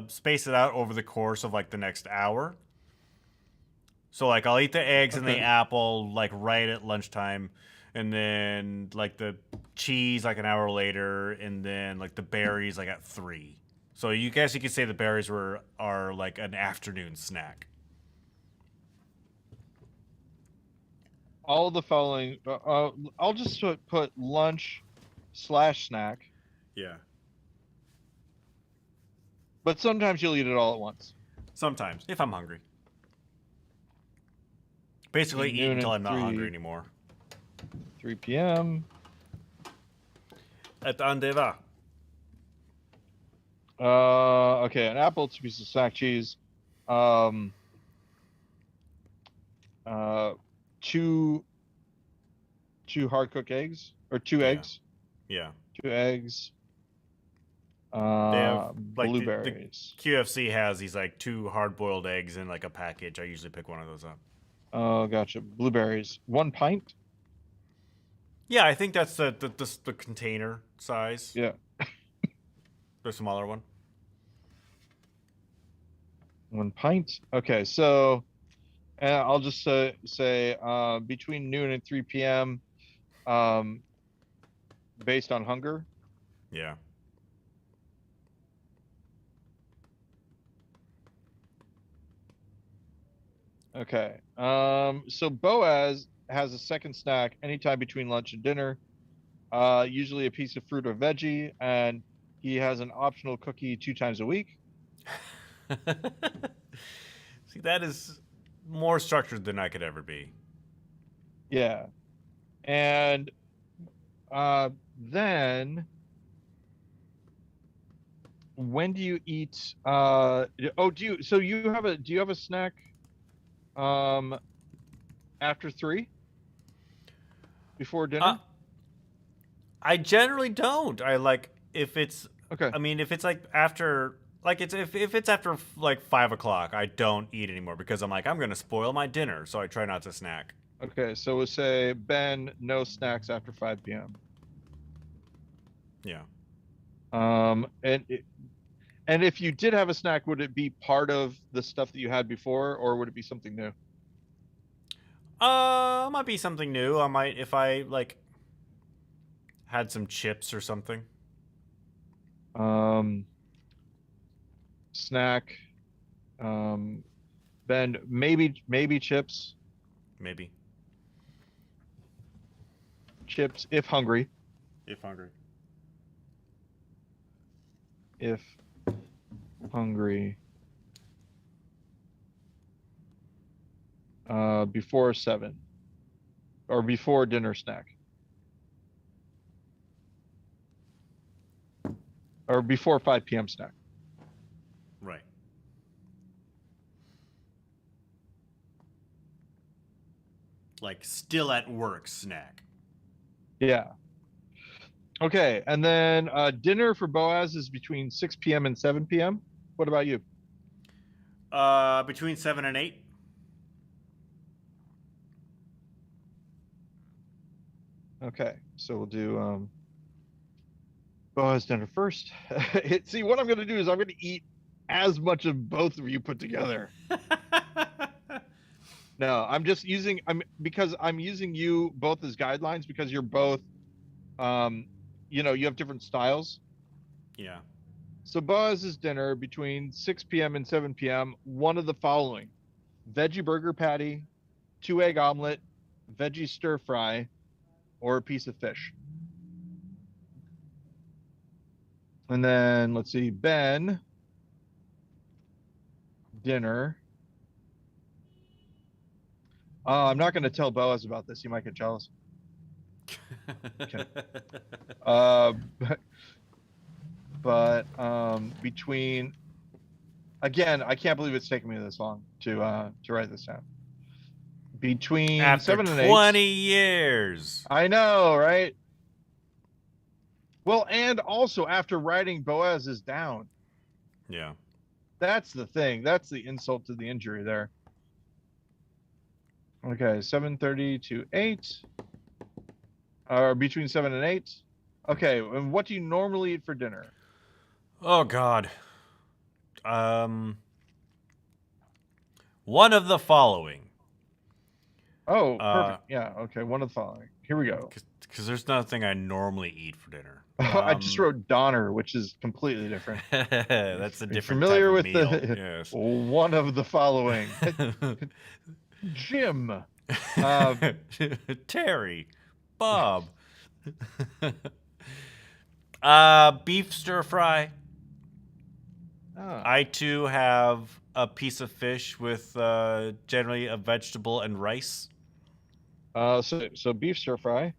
space it out over the course of like the next hour. So like I'll eat the eggs and the apple like right at lunchtime, and then like the cheese like an hour later, and then like the berries like at 3. So you could say the berries are like an afternoon snack. all the following. I'll just put lunch slash snack, Yeah. but sometimes you'll eat it all at once. Sometimes, if I'm hungry. Basically, Between eat noon until and I'm not hungry anymore. 3 p.m. Et andeva. Okay, an apple, 2 pieces of snack cheese, um, uh, two hard cooked eggs or two Yeah. eggs, Yeah. 2 eggs, They have like the blueberries. QFC has these like 2 hard-boiled eggs in like a package. I usually pick one of those up. Oh, gotcha. Blueberries. 1 pint. Yeah, I think that's the container size. Yeah, The smaller one. 1 pint. Okay, so I'll just say between noon and 3 p.m. Um, based on hunger. Yeah. Okay. So Boaz has a second snack anytime between lunch and dinner, usually a piece of fruit or veggie, and he has an optional cookie 2 times a week. See, that is more structured than I could ever be. Yeah. And then when do you eat do you have a snack um after 3 before Uh, dinner? I generally don't. I like if it's. Okay. I mean, if it's like after, like it's if it's after like 5 o'clock, I don't eat anymore because I'm like I'm gonna spoil my dinner, so I try not to snack. Okay, so we'll say Ben, no snacks after 5 p.m. Yeah. And if you did have a snack, would it be part of the stuff that you had before, or would it be something new? Might be something new. I might if I like had some chips or something. Um, Snack, um, Ben, maybe chips, Maybe chips if hungry, if hungry. if hungry, before 7 or before dinner snack or before 5 p.m. snack. Right. Like still at work snack. Yeah. Okay, and then dinner for Boaz is between 6 p.m. and 7 p.m. What about you? Between 7 and 8. Okay, so we'll do Boaz dinner first. See, what I'm going to do is I'm going to eat as much of both of you put together. No, I'm using you both as guidelines because you're both you have different styles. Yeah. So Boaz's dinner between 6 p.m. and 7 p.m. One of the following: veggie burger patty, 2 egg omelet, veggie stir fry, or a piece of fish. And then let's see, Ben, dinner. I'm not going to tell Boaz about this. He might get jealous. Okay. Uh, but between again, I can't believe it's taken me this long to write this down. Between After 7 and 8. 20 years. I know, right? Well, and also after writing Boaz's down. Yeah. That's the thing. That's the insult to the injury there. Okay, 7:30 to 8. Or between 7 and 8. Okay, and what do you normally eat for dinner? Oh God. One of the following. Oh, perfect. Yeah, okay, one of the following. Here we go. Because there's nothing I normally eat for dinner. I just wrote Donner, which is completely different. That's a You're different familiar type of with meal. the Yes. one of the following. Jim. Terry, Bob. Beef stir fry. Ah. I too have a piece of fish with generally a vegetable and rice. So beef stir fry.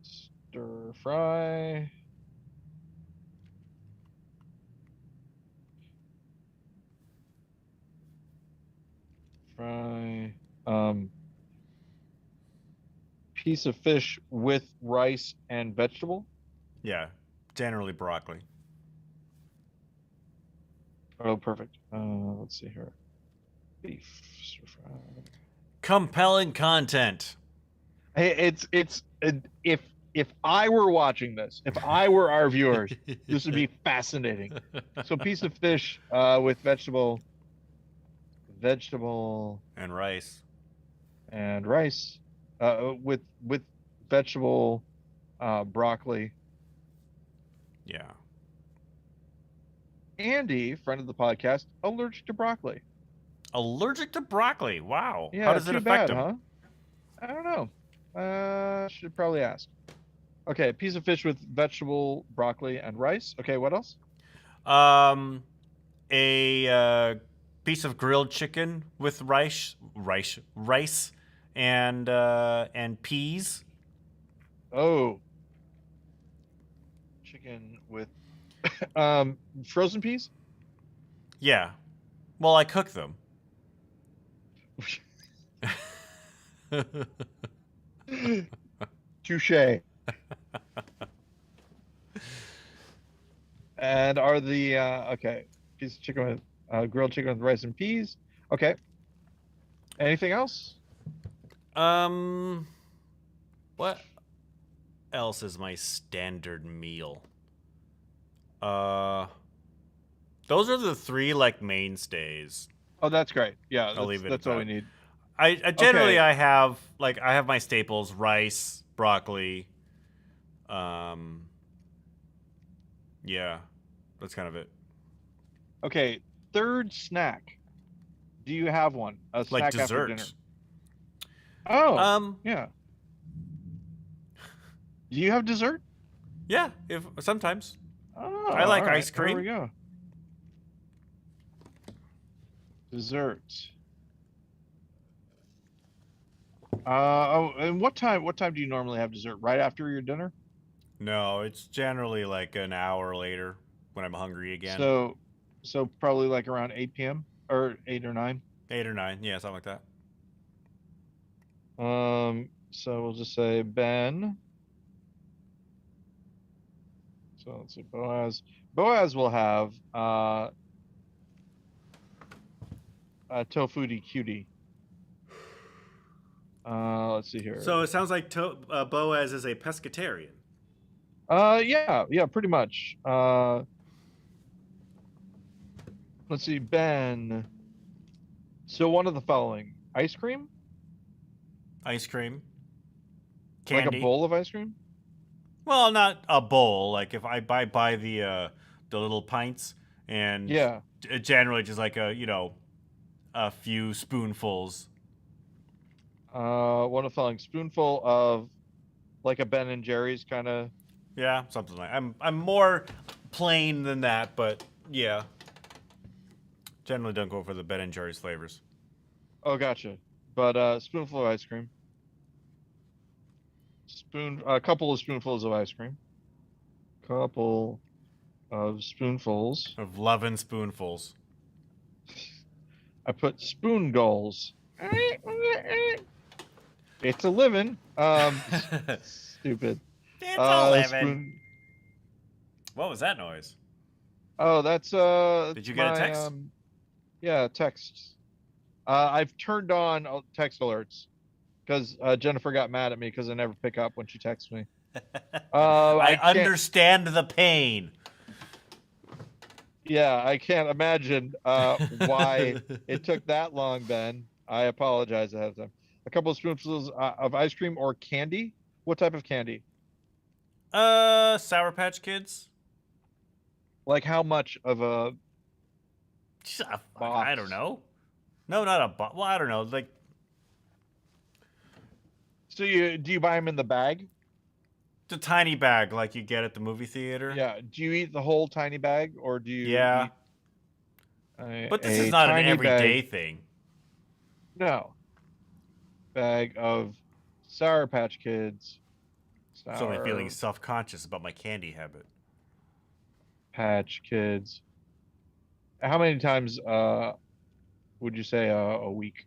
Stir fry. Fry. Um, Piece of fish with rice and vegetable. Yeah, generally broccoli. Oh, perfect. Let's see here. Beef stir fry. Compelling content. Hey, if I were watching this, if I were our viewers, this would be fascinating. So piece of fish with vegetable And rice. and rice, with vegetable broccoli. Yeah. Andy, friend of the podcast, allergic to broccoli. Allergic to broccoli. Wow. How Yeah, does it too affect bad, him? huh? I don't know. Should probably ask. Okay, piece of fish with vegetable, broccoli, and rice. Okay, what else? Um, a piece of grilled chicken with rice, and peas. Oh, chicken with frozen peas. Yeah. Well, I cook them. Touche. And are the okay, piece of chicken with grilled chicken with rice and peas. Okay. Anything else? um, what else is my standard meal? Uh, those are the three like mainstays. Oh, that's great. Yeah, I'll leave it at that's all we that. need. I generally Okay. I have my staples: rice, broccoli. Um, yeah, that's kind of it. Okay. Third snack. Do you have one? A Like snack after dinner? dessert. Oh, Um, yeah. Do you have dessert? yeah, if sometimes Oh, I like all right. ice There we cream. go. Dessert. Oh, and what time do you normally have dessert? Right after your dinner? No, it's generally like an hour later when I'm hungry again. So, so probably like around 8 p.m. or 8 or 9. 8 or 9, yeah, something like that. So we'll just say Ben. So let's see, Boaz. Boaz will have a tofu cutie. Let's see here. So it sounds like Boaz is a pescatarian. Yeah, pretty much. Let's see, Ben. So one of the following: ice cream, Ice cream, like a candy. bowl of ice cream. Well, not a bowl. Like if I buy the little pints, and Yeah. generally just like a few spoonfuls. One of the following: spoonful of like a Ben and Jerry's kind of. Yeah, something like. I'm more plain than that, but yeah. Generally don't go for the Ben and Jerry's flavors. Oh, gotcha. But spoonful of ice cream. A couple of spoonfuls of ice cream. Couple of spoonfuls. Of loving spoonfuls. I put spoon goals. It's a living. Stupid. It's a living. Spoon. What was that noise? Oh, that's Did you get a text? Yeah, text. I've turned on text alerts because Jennifer got mad at me because I never pick up when she texts me. I can't. understand the pain. Yeah, I can't imagine why it took that long, Ben. I apologize ahead of time. A couple of spoonfuls of ice cream or candy. What type of candy? Sour Patch Kids. Like how much of a box? I don't know. No, not a box. Well, I don't know. Like So do you buy them in the bag? It's a tiny bag like you get at the movie theater. Yeah. Do you eat the whole tiny bag, or do you Yeah. eat But this is a not an tiny everyday bag? thing. No, bag of Sour Patch Kids. So I'm feeling Sour self-conscious about my candy habit. Patch Kids. How many times would you say a week?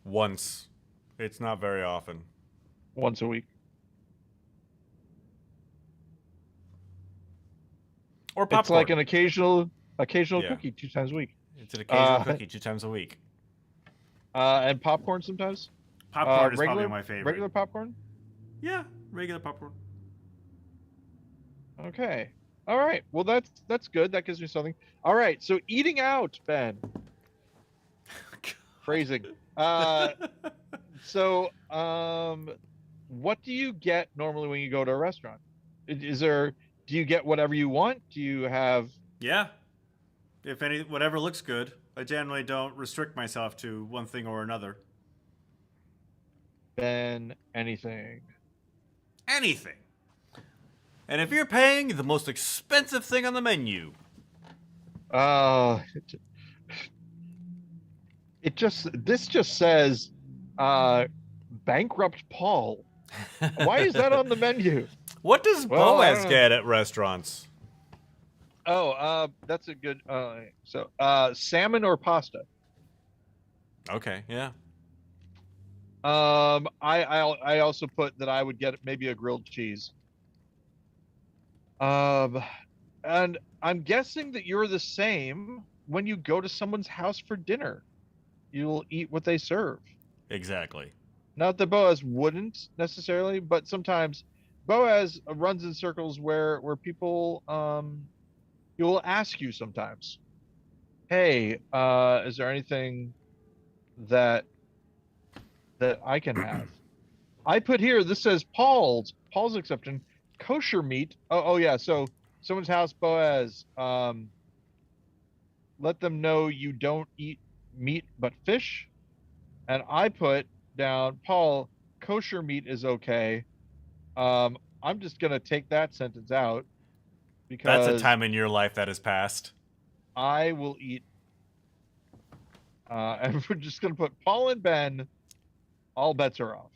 Once. It's not very often. Once a week. Or It's popcorn. like an occasional Yeah. cookie 2 times a week. It's an occasional cookie 2 times a week. And popcorn sometimes. Popcorn is probably Regular my favorite. regular popcorn. Yeah, regular popcorn. Okay. All right. Well, that's good. That gives me something. All right. So eating out, Ben. Phrasing. So what do you get normally when you go to a restaurant? Do you get whatever you want? Do you have Yeah. Whatever looks good. I generally don't restrict myself to one thing or another. Ben anything? Anything. And if you're paying the most expensive thing on the menu, Uh this just says bankrupt Paul. Why is that on the menu? what does Well, I Boaz don't know. get at restaurants? Oh, that's a good salmon or pasta. Okay, yeah. I also put that I would get maybe a grilled cheese. Um, and I'm guessing that you're the same when you go to someone's house for dinner. You'll eat what they serve. Exactly. Not that Boaz wouldn't necessarily, but sometimes Boaz runs in circles where people you will ask you sometimes, "Hey, is there anything that I can have?" I put here, this says Paul's exception, kosher meat. Oh yeah, so someone's house, Boaz, let them know you don't eat meat but fish. And I put down, Paul, kosher meat is okay. I'm just gonna take that sentence out That's a because time in your life that has passed. I will eat and we're just gonna put Paul and Ben, all bets are off.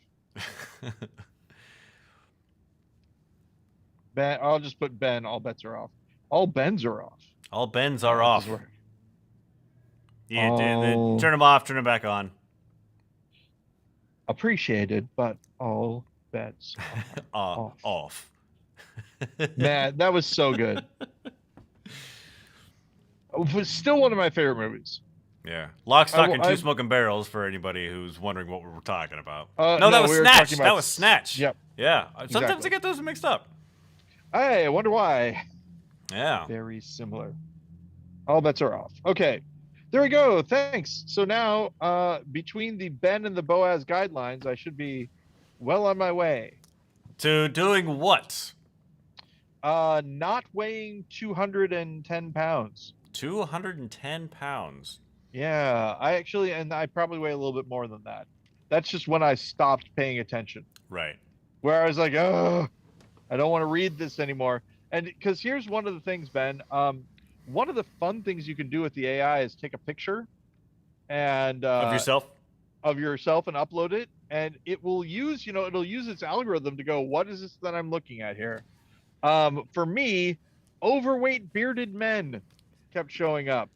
Ben, I'll just put Ben, all bets are off. All Bens are off. All bends are That off. doesn't work. Yeah, All turn them off, turn them back on. appreciated, but all bets are off. Off. Man, that was so good. It was still one of my favorite movies. Yeah. Lock, Stock, and Two I- Smoking Barrels for anybody who's wondering what we're talking about. No, no, that was we were Snatch. talking about That was Snatch. Yep. Yeah. Sometimes Exactly. I get those mixed up. Hey, I wonder why. Yeah. Very similar. All bets are off. Okay. There we go. Thanks. So now, between the Ben and the Boaz guidelines, I should be well on my way. To doing what? Not weighing 210 pounds. 210 pounds. Yeah, I probably weigh a little bit more than that. That's just when I stopped paying attention. Right. Where I was like, oh, I don't want to read this anymore. And because here's one of the things, Ben. One of the fun things you can do with the AI is take a picture and Of yourself? and upload it, and it will use, it'll use its algorithm to go, what is this that I'm looking at here? For me, overweight bearded men kept showing up,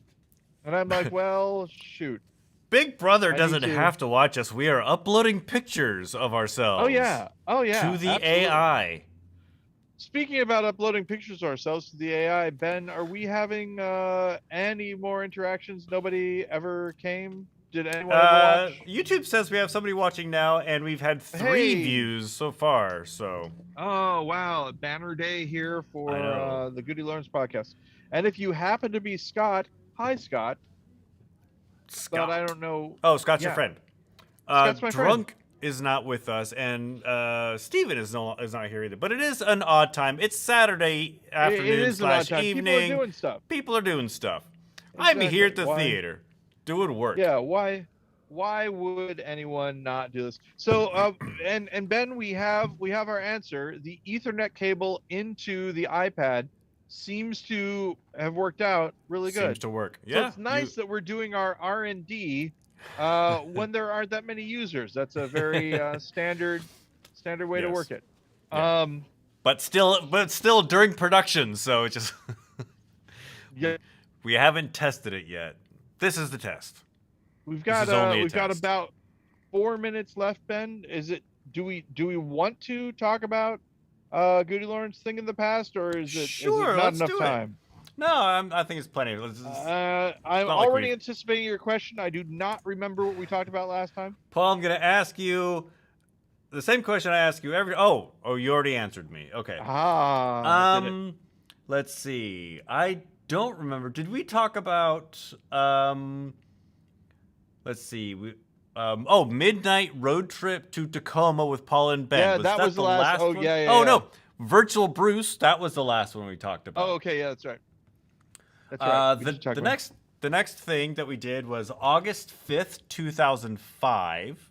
and I'm like, well, shoot. Big Brother I need doesn't to- have to watch us. We are uploading pictures of ourselves. Oh yeah, To the absolutely. AI. Speaking about uploading pictures of ourselves to the AI, Ben, are we having any more interactions? Nobody ever came? Did anyone ever watch? YouTube says we have somebody watching now, and we've had 3 Hey. views so far. So Oh, wow. Banner day here I for know. the GudeLaurance podcast. And if you happen to be Scott, hi, Scott. Scott. But I don't know. Oh, Scott's your Yeah. friend. Scott's my friend. Drunk is not with us, and Steven is not here either. But it is an odd time. It's Saturday It afternoon is an odd slash time. evening. People are doing stuff. People are doing stuff. I'm here at the Exactly. Why? theater doing work. Yeah, why Why would anyone not do this? So, and Ben, we have our answer. The Ethernet cable into the iPad seems to have worked out really Seems good. to work. So Yeah. it's nice that we're doing our R&D when there aren't that many users. That's a very standard way to Yes. work it. Yeah. But still during production, so it just Yeah, we haven't tested it yet. This is the test. we've This got is only a we've got test. about 4 minutes left, Ben. Is it? Do we want to talk about GudeLaurance thing in the past, or is it Sure, not let's enough do it. time? No, I think it's plenty. I'm not like already we- anticipating your question. I do not remember what we talked about last time. Paul, I'm gonna ask you the same question I ask you every. Oh, you already answered me. Okay. Did it? Let's see. I don't remember. Did we talk about Let's see. Midnight road trip to Tacoma with Paul and Ben. Yeah, was that was the the last. Oh, one? yeah, yeah, Oh yeah. no, Virtual Bruce. That was the last one we talked about. Oh, okay, yeah, that's right. That's right. We did talk about it. The next thing that we did was August 5th, 2005.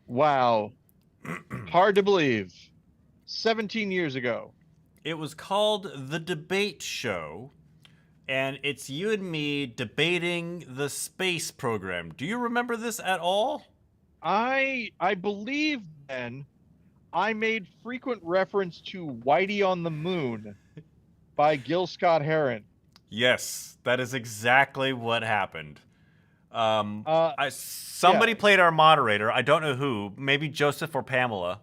Wow, hard to believe. 17 years ago. It was called The Debate Show, and it's you and me debating the space program. Do you remember this at all? I believe then I made frequent reference to Whitey on the Moon by Gil Scott Heron. Yes, that is exactly what happened. Somebody Yeah. played our moderator. I don't know who. Maybe Joseph or Pamela.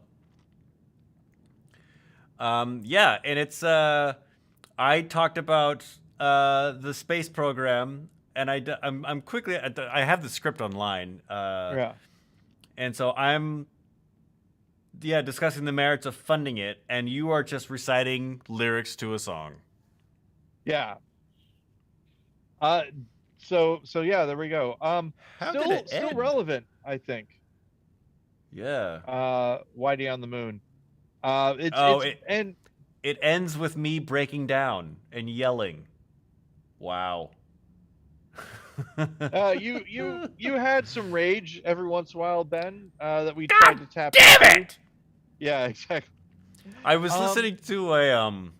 Yeah, and it's I talked about the space program, and I'm quickly I have the script online. Yeah. And so I'm discussing the merits of funding it, and you are just reciting lyrics to a song. Yeah. So yeah, there we go. How did it Still end? relevant, I think. Yeah. Whitey on the Moon. It ends with me breaking down and yelling. Wow. You had some rage every once in a while, Ben, that we tried to tap Damn into. it! Yeah, exactly. I was listening to a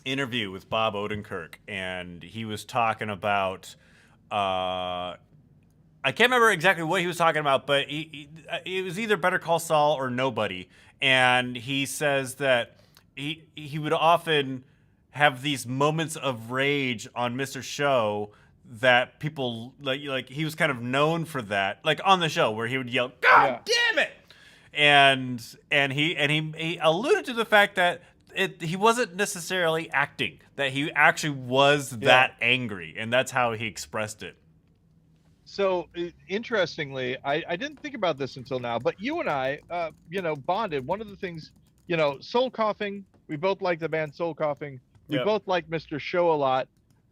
interview with Bob Odenkirk, and he was talking about I can't remember exactly what he was talking about, but it was either Better Call Saul or Nobody, and he says that he would often have these moments of rage on Mr. Show that people like he was kind of known for that, like on the show where he would yell, "God damn it!" and he alluded to the fact that he wasn't necessarily acting, that he actually was that angry, and that's how he expressed it. So interestingly, I didn't think about this until now, but you and I, bonded. One of the things, Soul Coughing, we both like the band Soul Coughing. We both like Mr. Show a lot.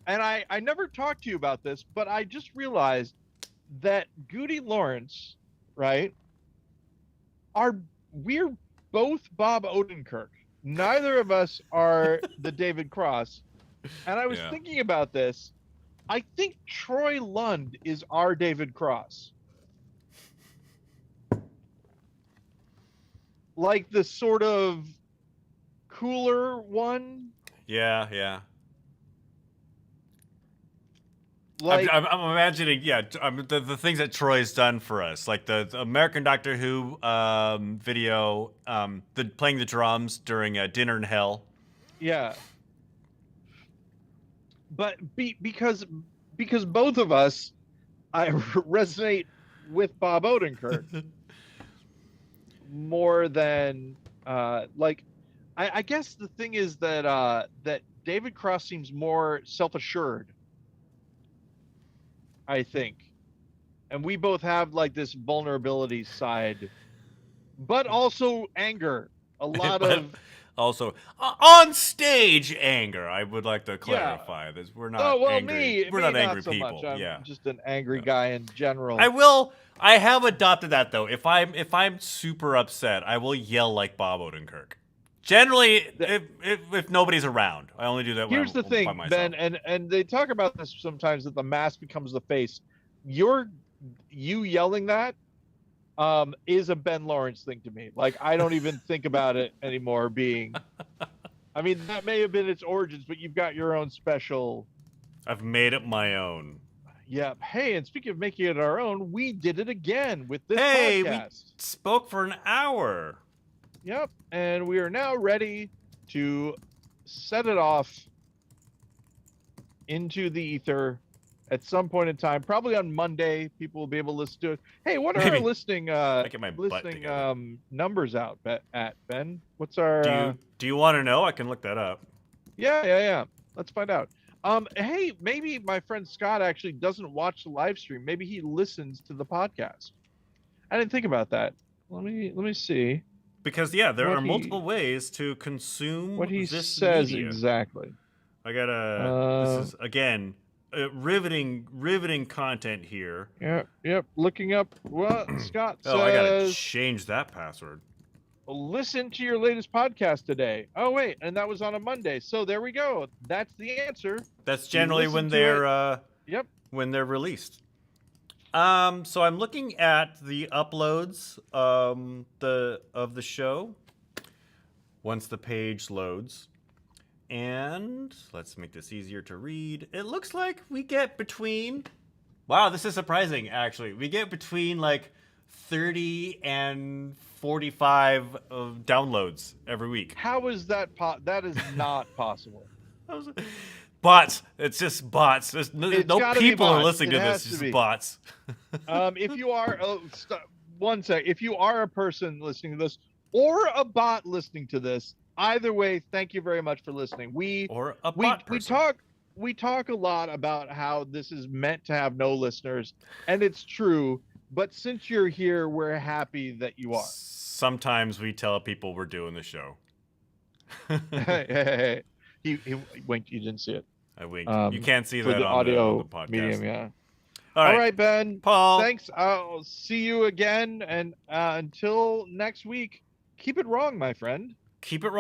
And I never talked to you about this, but I just realized that GudeLaurance, right, we're both Bob Odenkirk. Neither of us are the David Cross. And I was thinking about this. I think Troy Lund is our David Cross. Like the sort of cooler one. Yeah. Like I'm imagining, the things that Troy's done for us, like the American Doctor Who video, playing the drums during Dinner in Hell. Yeah. But because both of us, I resonate with Bob Odenkirk more than I guess the thing is that David Cross seems more self-assured, I think, and we both have like this vulnerability side, but also anger. A lot of also on stage anger. I would like to clarify this. We're not angry. We're not angry so people. Much. I'm just an angry guy in general. I have adopted that though. If I'm super upset, I will yell like Bob Odenkirk. Generally, if nobody's around, I only do that. Here's the thing, Ben, and they talk about this sometimes, that the mask becomes the face. You're you yelling that is a Ben Lawrence thing to me. Like, I don't even think about it anymore being, I mean, that may have been its origins, but you've got your own special. I've made it my own. Yeah. Hey, and speaking of making it our own, we did it again with this Hey, we podcast. spoke for an hour. Yep. And we are now ready to set it off into the ether at some point in time, probably on Monday. People will be able to listen to it. Hey, what are our Maybe. listening get my butt listening together. numbers out at Ben? What's our Do you want to know? I can look that up. yeah. Let's find out. Hey, maybe my friend Scott actually doesn't watch the live stream. Maybe he listens to the podcast. I didn't think about that. Let me see Because there What are he- multiple ways to consume what he this says media. exactly. I gotta. This is again riveting content here. Yep. Looking up what Scott says. Oh, I gotta change that password. Listen to your latest podcast today. Oh wait, and that was on a Monday. So there we go. That's the answer. That's generally when listen to they're when they're released. So I'm looking at the uploads of the show once the page loads. And let's make this easier to read. It looks like we get between, wow, this is surprising actually. We get between like 30 and 45 downloads every week. How is that that is not possible. Bots. It's just bots. There's no gotta be people are bots. listening It to has this. to Just be. bots. If you are one sec, if you are a person listening to this or a bot listening to this, either way, thank you very much for listening. Or a bot person. We talk a lot about how this is meant to have no listeners, and it's true. But since you're here, we're happy that you are. Sometimes we tell people we're doing the show. Hey. He winked. You didn't see it. I winked. You can't see for that the on audio the podcast. medium. Yeah. All right, Ben. Paul. Thanks. I'll see you again. And until next week, keep it wrong, my friend. Keep it wrong.